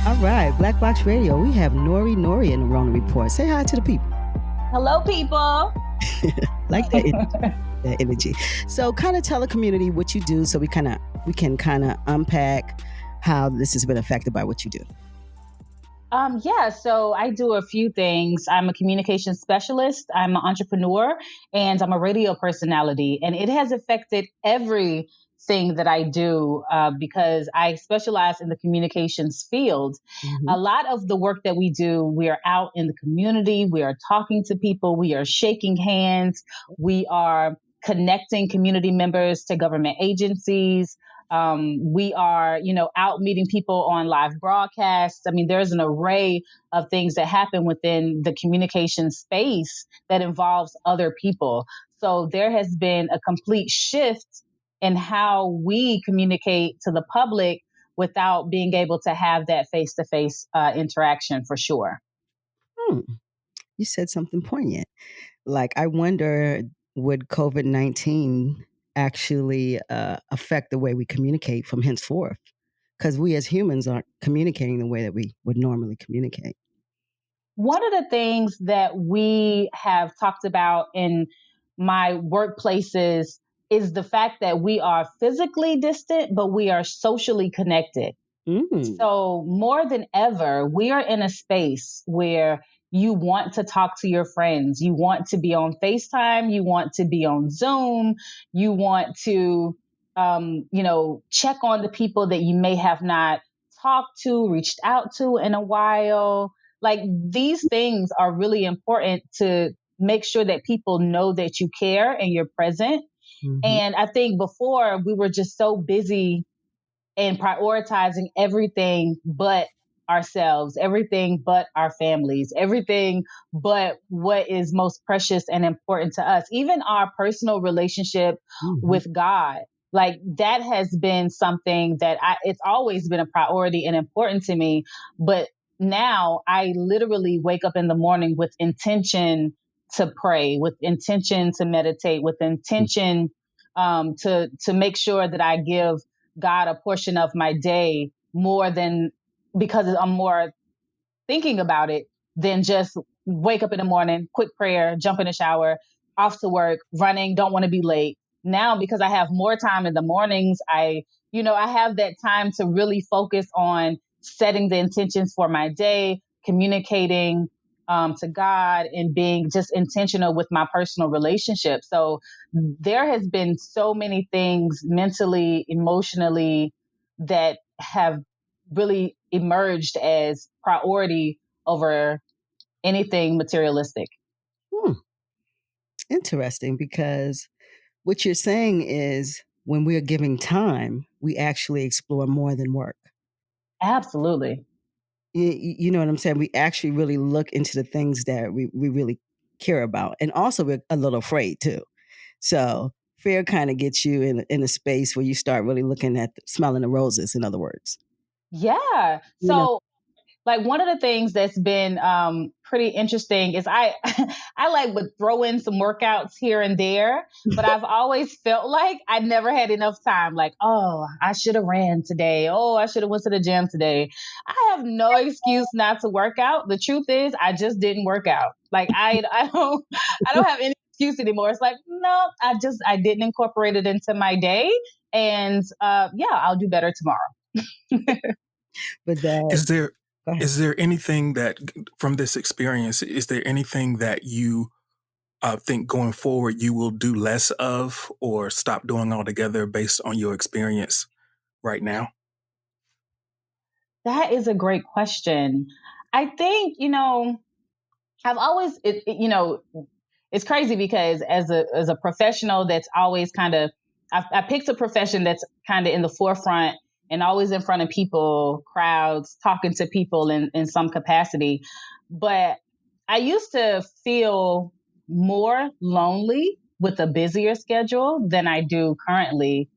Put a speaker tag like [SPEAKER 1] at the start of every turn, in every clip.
[SPEAKER 1] All right, Black Box Radio. We have Nori in the RONAReport. Say hi to the people.
[SPEAKER 2] Hello, people.
[SPEAKER 1] Like that energy. So kind of tell the community what you do so we can kind of unpack how this has been affected by what you do.
[SPEAKER 2] So I do a few things. I'm a communication specialist, I'm an entrepreneur, and I'm a radio personality. And it has affected everything that I do because I specialize in the communications field.
[SPEAKER 1] Mm-hmm.
[SPEAKER 2] A lot of the work that we do, we are out in the community, we are talking to people, we are shaking hands, we are connecting community members to government agencies. We are, out meeting people on live broadcasts. I mean, there's an array of things that happen within the communication space that involves other people. So there has been a complete shift in how we communicate to the public without being able to have that face-to-face interaction for sure.
[SPEAKER 1] You said something poignant. Like, I wonder, would COVID-19 actually affect the way we communicate from henceforth? Because we as humans aren't communicating the way that we would normally communicate.
[SPEAKER 2] One of the things that we have talked about in my workplaces is the fact that we are physically distant, but we are socially connected. So more than ever, we are in a space where you want to talk to your friends. You want to be on FaceTime. You want to be on Zoom. You want to, check on the people that you may have not talked to, reached out to in a while. Like, these things are really important to make sure that people know that you care and you're present. Mm-hmm. And I think before we were just so busy and prioritizing everything but ourselves, everything but our families, everything but what is most precious and important to us, even our personal relationship with God. Like, that has been something that it's always been a priority and important to me. But now I literally wake up in the morning with intention to pray, with intention to meditate, with intention to make sure that I give God a portion of my day more than because I'm more thinking about it than just wake up in the morning, quick prayer, jump in the shower, off to work, running, don't want to be late. Now, because I have more time in the mornings, I have that time to really focus on setting the intentions for my day, communicating to God, and being just intentional with my personal relationship. So there has been so many things mentally, emotionally that have really emerged as priority over anything materialistic.
[SPEAKER 1] Interesting, because what you're saying is when we're giving time, we actually explore more than work.
[SPEAKER 2] Absolutely.
[SPEAKER 1] You know what I'm saying? We actually really look into the things that we really care about. And also we're a little afraid too. So fear kind of gets you in a space where you start really looking at smelling the roses, in other words.
[SPEAKER 2] Yeah. So like, one of the things that's been pretty interesting is I would throw in some workouts here and there, but I've always felt like I never had enough time. Like, oh, I should have ran today. Oh, I should have went to the gym today. I have no excuse not to work out. The truth is, I just didn't work out. Like, I don't have any excuse anymore. It's like, no, I didn't incorporate it into my day, and I'll do better tomorrow.
[SPEAKER 1] But that
[SPEAKER 3] is there anything that from this experience, is there anything that you think going forward you will do less of or stop doing altogether based on your experience right now?
[SPEAKER 2] That is a great question. I think, I've always, it's crazy because as a professional that's always I picked a profession that's kind of in the forefront and always in front of people, crowds, talking to people in some capacity. But I used to feel more lonely with a busier schedule than I do currently,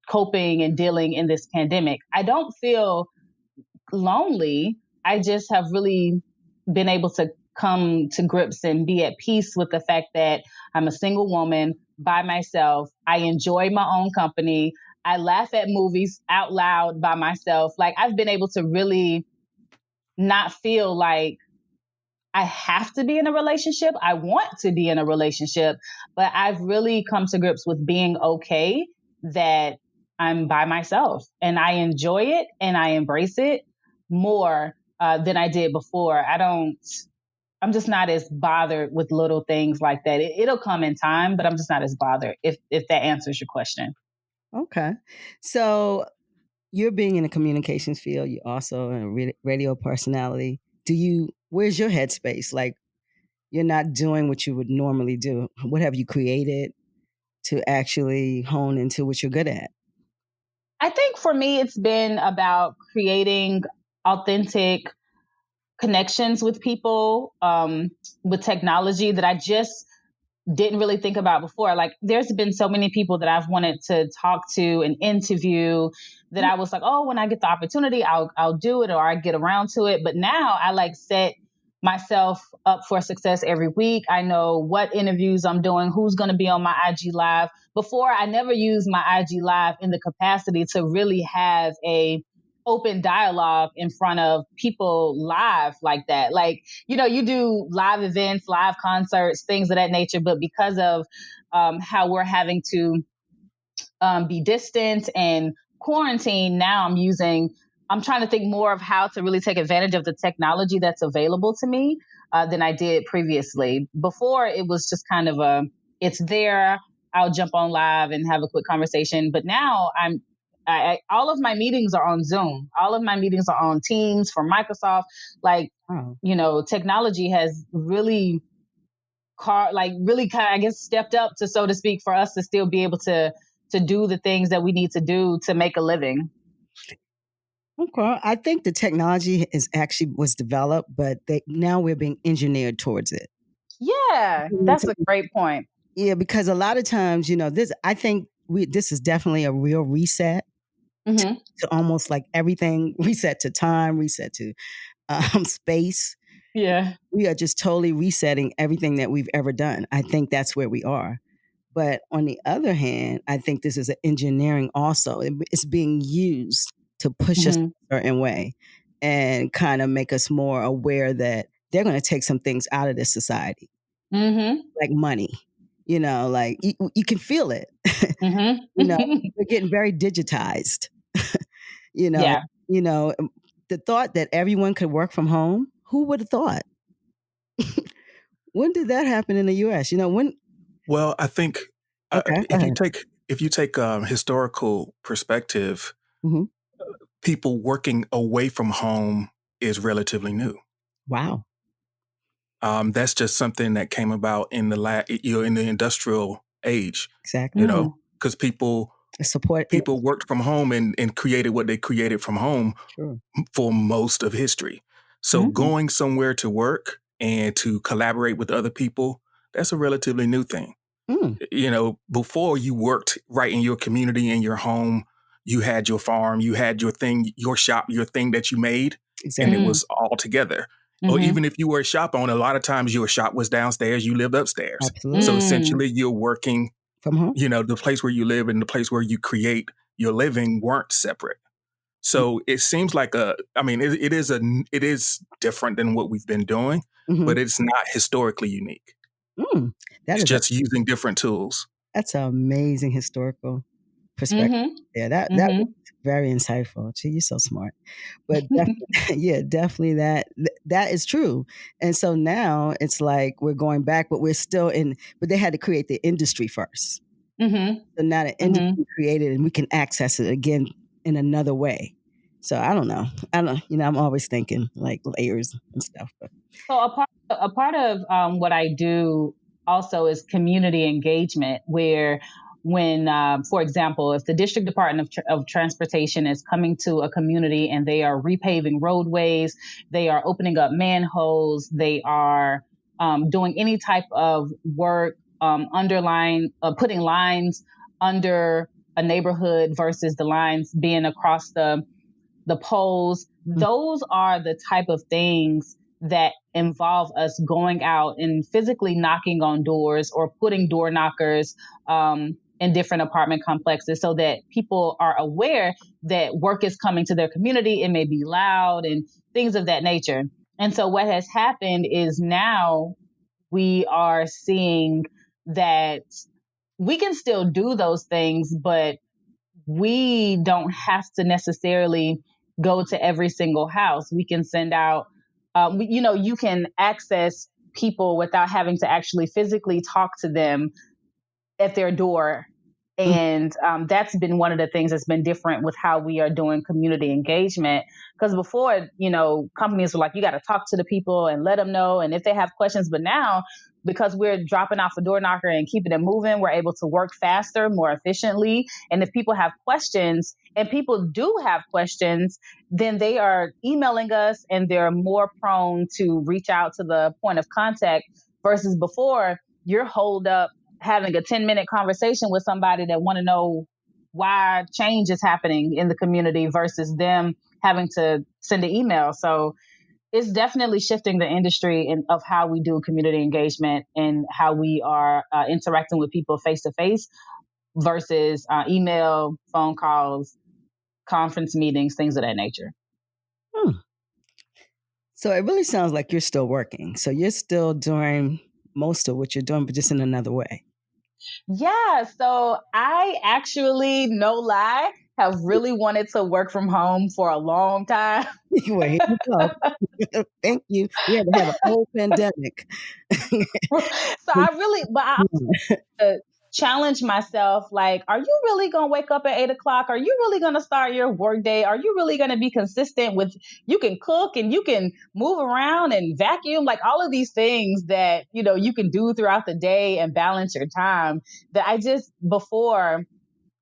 [SPEAKER 2] coping and dealing in this pandemic. I don't feel lonely. I just have really been able to come to grips and be at peace with the fact that I'm a single woman by myself. I enjoy my own company. I laugh at movies out loud by myself. Like, I've been able to really not feel like I have to be in a relationship. I want to be in a relationship, but I've really come to grips with being okay that I'm by myself and I enjoy it and I embrace it more than I did before. I'm just not as bothered with little things like that. It'll come in time, but I'm just not as bothered if that answers your question.
[SPEAKER 1] Okay. So you're being in the communications field. You're also a radio personality. Where's your headspace? Like, you're not doing what you would normally do. What have you created to actually hone into what you're good at?
[SPEAKER 2] I think for me, it's been about creating authentic connections with people with technology that I just didn't really think about before. Like there's been so many people that I've wanted to talk to and interview that I was like, oh, when I get the opportunity, I'll do it or I get around to it. But now I like set myself up for success every week. I know what interviews I'm doing, who's going to be on my IG live. Before I never used my IG live in the capacity to really have a open dialogue in front of people live like that. Like, you do live events, live concerts, things of that nature. But because of how we're having to be distant and quarantine, now I'm trying to think more of how to really take advantage of the technology that's available to me than I did previously. Before, it was just kind of it's there, I'll jump on live and have a quick conversation. But now all of my meetings are on Zoom. All of my meetings are on Teams for Microsoft. Like, technology has really really kind of, I guess, stepped up to, so to speak, for us to still be able to do the things that we need to do to make a living.
[SPEAKER 1] Okay. I think the technology was developed, but now we're being engineered towards it.
[SPEAKER 2] Yeah, that's a great point.
[SPEAKER 1] Yeah, because a lot of times, this is definitely a real reset to almost like everything, reset to time, reset to space.
[SPEAKER 2] Yeah.
[SPEAKER 1] We are just totally resetting everything that we've ever done. I think that's where we are. But on the other hand, I think this is an engineering also. It's being used to push us a certain way and kind of make us more aware that they're going to take some things out of this society, like money. Like you can feel it. We're getting very digitized. you know,
[SPEAKER 2] Yeah.
[SPEAKER 1] The thought that everyone could work from home. Who would have thought? When did that happen in the U.S.? When?
[SPEAKER 3] Well, I think
[SPEAKER 1] Okay,
[SPEAKER 3] if you take historical perspective, people working away from home is relatively new.
[SPEAKER 1] Wow.
[SPEAKER 3] That's just something that came about in in the industrial age.
[SPEAKER 1] Exactly.
[SPEAKER 3] Because people worked from home and created what they created from home for most of history. So going somewhere to work and to collaborate with other people, that's a relatively new thing. Before you worked right in your community, in your home, you had your farm, you had your thing, your shop, your thing that you made, and it was all together. Or even if you were a shop owner, a lot of times your shop was downstairs, you lived upstairs.
[SPEAKER 1] Absolutely.
[SPEAKER 3] So essentially you're working
[SPEAKER 1] from home.
[SPEAKER 3] The place where you live and the place where you create your living weren't separate. So it seems like it is different than what we've been doing, but it's not historically unique. It's just using different tools.
[SPEAKER 1] That's an amazing historical perspective. Yeah, that was very insightful. Gee, you're so smart. But definitely that is true. And so now it's like we're going back, but we're still but they had to create the industry first. So now the industry created and we can access it again in another way. So I don't know. I'm always thinking like layers and stuff. But.
[SPEAKER 2] So a part of what I do also is community engagement, where when, for example, if the District Department of Transportation is coming to a community and they are repaving roadways, they are opening up manholes, they are doing any type of work, putting lines under a neighborhood versus the lines being across the poles. Those are the type of things that involve us going out and physically knocking on doors or putting door knockers in different apartment complexes so that people are aware that work is coming to their community. It may be loud and things of that nature. And so what has happened is now we are seeing that we can still do those things, but we don't have to necessarily go to every single house. We can send out, you can access people without having to actually physically talk to them at their door. And that's been one of the things that's been different with how we are doing community engagement. Because before, companies were like, you got to talk to the people and let them know. And if they have questions, but now, because we're dropping off a door knocker and keeping it moving, we're able to work faster, more efficiently. And if people have questions, and people do have questions, then they are emailing us and they're more prone to reach out to the point of contact versus before you're holed up having a 10-minute conversation with somebody that want to know why change is happening in the community versus them having to send an email. So it's definitely shifting the industry of how we do community engagement and how we are interacting with people face to face versus email, phone calls, conference meetings, things of that nature.
[SPEAKER 1] Hmm. So it really sounds like you're still working. So you're still doing most of what you're doing, but just in another way.
[SPEAKER 2] Yeah. So I actually, no lie, have really wanted to work from home for a long time.
[SPEAKER 1] Well, here you go. Thank you. We had to have a whole pandemic.
[SPEAKER 2] So I really, but I challenge myself, like, are you really going to wake up at 8 o'clock? Are you really going to start your work day? Are you really going to be consistent with, you can cook and you can move around and vacuum, like all of these things that, you can do throughout the day and balance your time that before,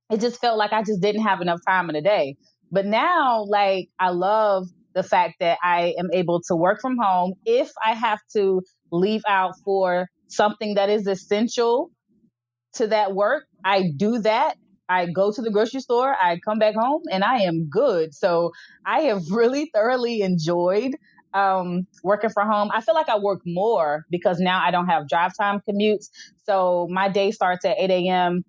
[SPEAKER 2] it just felt like I just didn't have enough time in a day. But now, like, I love the fact that I am able to work from home. If I have to leave out for something that is essential to that work, I do that. I go to the grocery store, I come back home, and I am good. So I have really thoroughly enjoyed working from home. I feel like I work more because now I don't have drive time commutes. So my day starts at 8 a.m.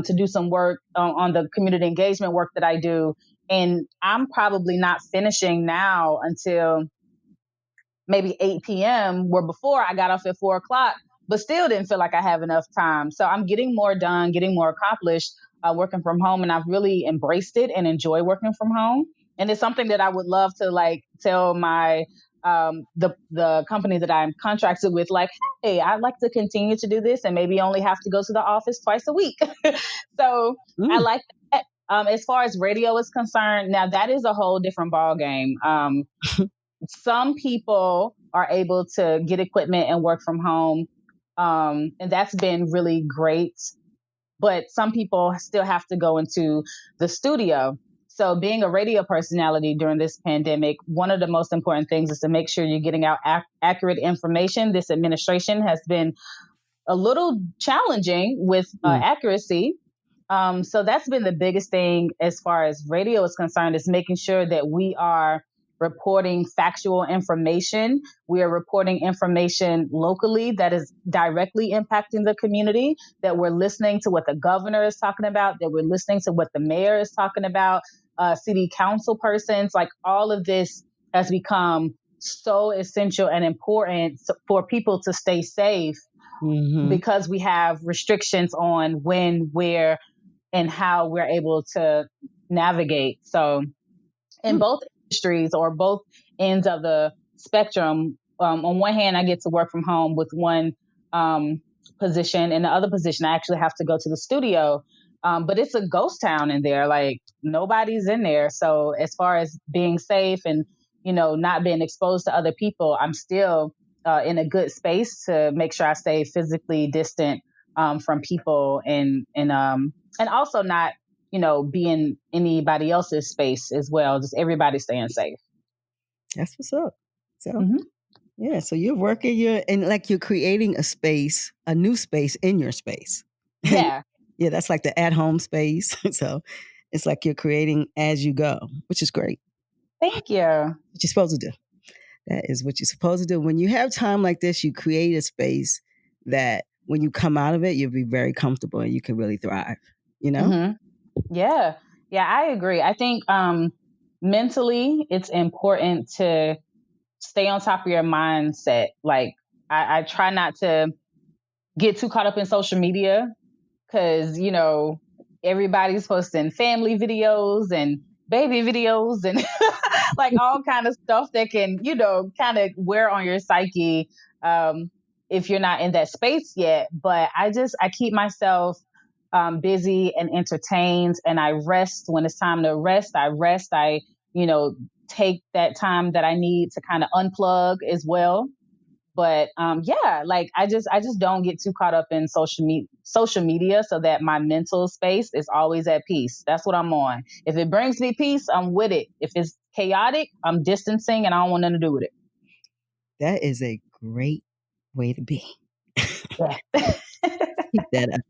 [SPEAKER 2] To do some work on the community engagement work that I do. And I'm probably not finishing now until maybe 8 p.m., where before I got off at 4 o'clock, but still didn't feel like I have enough time. So I'm getting more done, getting more accomplished working from home. And I've really embraced it and enjoy working from home. And it's something that I would love to like tell my the company that I'm contracted with, like, hey, I'd like to continue to do this and maybe only have to go to the office twice a week. So I like that. As far as radio is concerned, now that is a whole different ball game. Some people are able to get equipment and work from home. And that's been really great. But some people still have to go into the studio. So being a radio personality during this pandemic, one of the most important things is to make sure you're getting out accurate information. This administration has been a little challenging with accuracy. So that's been the biggest thing as far as radio is concerned, is making sure that we are reporting factual information. We are reporting information locally that is directly impacting the community, that we're listening to what the governor is talking about, that we're listening to what the mayor is talking about, city council persons. Like, all of this has become so essential and important for people to stay safe because we have restrictions on when, where, and how we're able to navigate. So in both industries or both ends of the spectrum, on one hand, I get to work from home with one position, and the other position, I actually have to go to the studio. But it's a ghost town in there. Like, nobody's in there. So as far as being safe and, not being exposed to other people, I'm still in a good space to make sure I stay physically distant from people and also not, be in anybody else's space as well. Just everybody staying safe.
[SPEAKER 1] That's what's up. So, yeah, so you're working, you're creating a space, a new space in your space.
[SPEAKER 2] Yeah.
[SPEAKER 1] Yeah, that's like the at-home space. So it's like you're creating as you go, which is great.
[SPEAKER 2] Thank you.
[SPEAKER 1] What you're supposed to do. That is what you're supposed to do. When you have time like this, you create a space that when you come out of it, you'll be very comfortable and you can really thrive, you know?
[SPEAKER 2] Mm-hmm. Yeah. Yeah, I agree. I think mentally it's important to stay on top of your mindset. Like I try not to get too caught up in social media because, everybody's posting family videos and baby videos and like all kind of stuff that can, kind of wear on your psyche if you're not in that space yet. But I keep myself busy and entertained, and I rest when it's time to rest. I rest. You know, take that time that I need to kind of unplug as well. But yeah, like I just don't get too caught up in social media so that my mental space is always at peace. That's what I'm on. If it brings me peace, I'm with it. If it's chaotic, I'm distancing and I don't want nothing to do with it.
[SPEAKER 1] That is a great way to be.
[SPEAKER 2] Yeah.
[SPEAKER 1] Keep that up.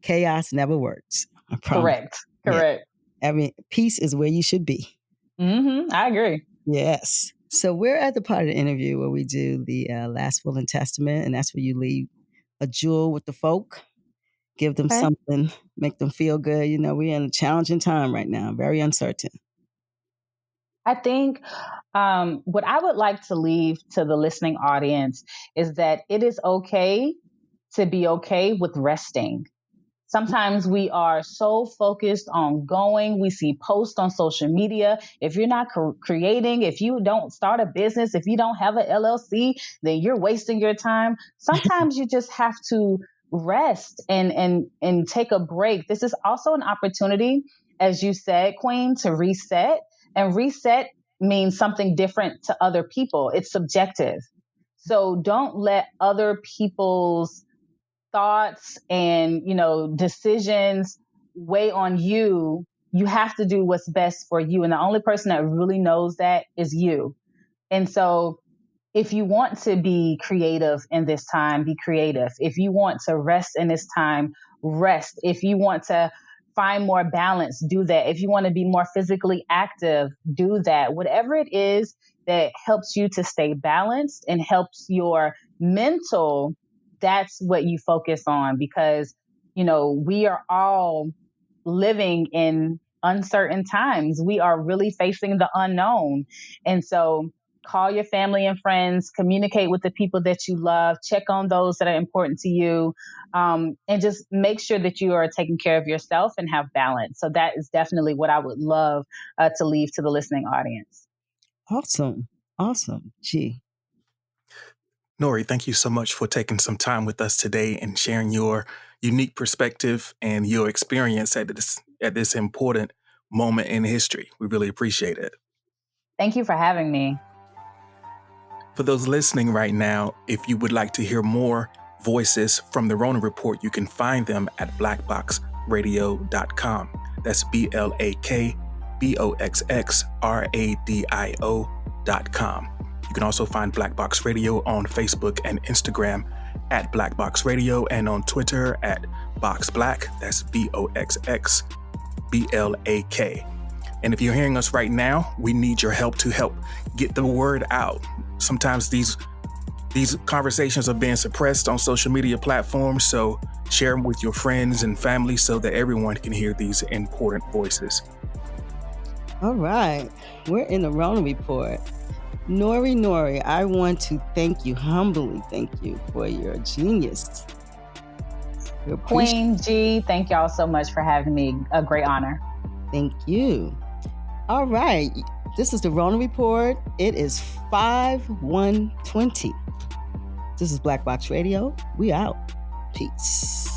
[SPEAKER 1] Chaos never works. I promise.
[SPEAKER 2] Correct.
[SPEAKER 1] Yeah.
[SPEAKER 2] Correct.
[SPEAKER 1] I mean, peace is where you should be.
[SPEAKER 2] I agree.
[SPEAKER 1] Yes. So we're at the part of the interview where we do the last will and testament, and that's where you leave a jewel with the folk, give them
[SPEAKER 2] Okay.
[SPEAKER 1] something, make them feel good. We're in a challenging time right now, very uncertain.
[SPEAKER 2] I think what I would like to leave to the listening audience is that it is okay to be okay with resting. Sometimes we are so focused on going. We see posts on social media. If you're not creating, if you don't start a business, if you don't have an LLC, then you're wasting your time. Sometimes you just have to rest and take a break. This is also an opportunity, as you said, Queen, to reset. And reset means something different to other people. It's subjective. So don't let other people's thoughts and decisions weigh on you. You have to do what's best for you, and the only person that really knows that is you. And so if you want to be creative in this time, be creative. If you want to rest in this time, rest. If you want to find more balance, do that. If you want to be more physically active, do that. Whatever it is that helps you to stay balanced and helps your mental, that's what you focus on, because, we are all living in uncertain times. We are really facing the unknown. And so call your family and friends, communicate with the people that you love, check on those that are important to you, and just make sure that you are taking care of yourself and have balance. So that is definitely what I would love to leave to the listening audience.
[SPEAKER 1] Awesome. Awesome. Gee.
[SPEAKER 3] Nori, thank you so much for taking some time with us today and sharing your unique perspective and your experience at this important moment in history. We really appreciate it.
[SPEAKER 2] Thank you for having me.
[SPEAKER 3] For those listening right now, if you would like to hear more voices from the Rona Report, you can find them at blackboxradio.com. That's BLAKBOXXRADIO.com. You can also find Black Box Radio on Facebook and Instagram at Black Box Radio, and on Twitter at Box Black. That's BOXXBLAK. And if you're hearing us right now, we need your help to help get the word out. Sometimes these conversations are being suppressed on social media platforms, so share them with your friends and family so that everyone can hear these important voices.
[SPEAKER 1] All right. We're in the Rona Report. Nori, I want to humbly thank you for your genius.
[SPEAKER 2] Queen G, thank y'all so much for having me. A great honor.
[SPEAKER 1] Thank you. All right. This is the Rona Report. It is 5/1/20. This is Black Box Radio. We out. Peace.